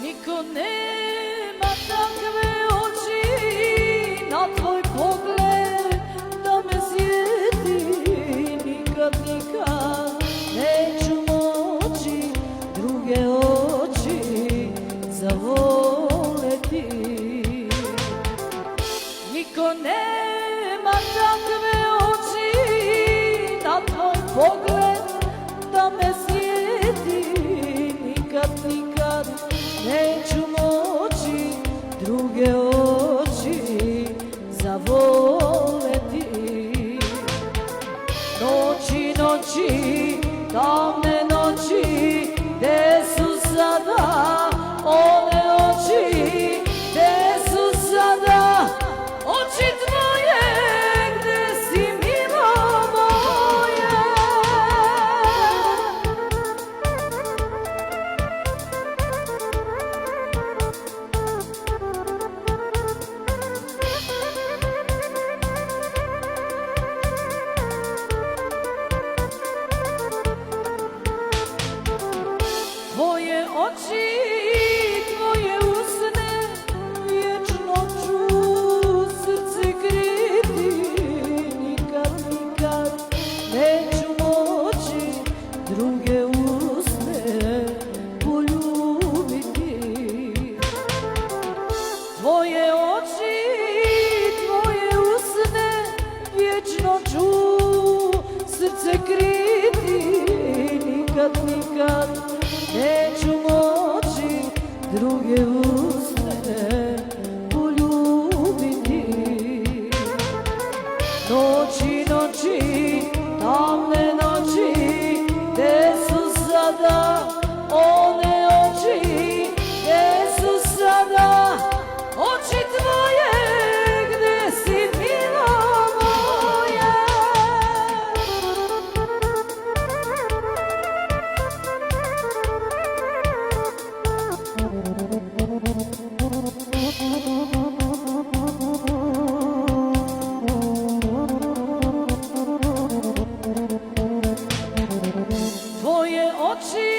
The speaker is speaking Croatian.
Niko nema takve oči, na tvoj pogled da me sjeti. Nikad, nikad neću moći druge oči zavoleti. Niko nema takve oči, na tvoj pogled da me sjeti. Nikad, nikad neću moći druge oči zavoleti. Noći, noći, tamne noći, gde su sada one oči? Gde su sada oči tvoje? Gde si, milo moje? Tvoje oči, tvoje usne, vječno ću srce kriti. Nikad, nikad neću moći druge usne poljubiti. Tvoje oči, tvoje usne, vječno ću srce kriti. Nikad, nikad neću moći druge usne poljubiti. Noći, noći, tamne noći, gde su sada one oči? Gde su sada oči tvoje? Gde si, milo moje? Tvoje oči,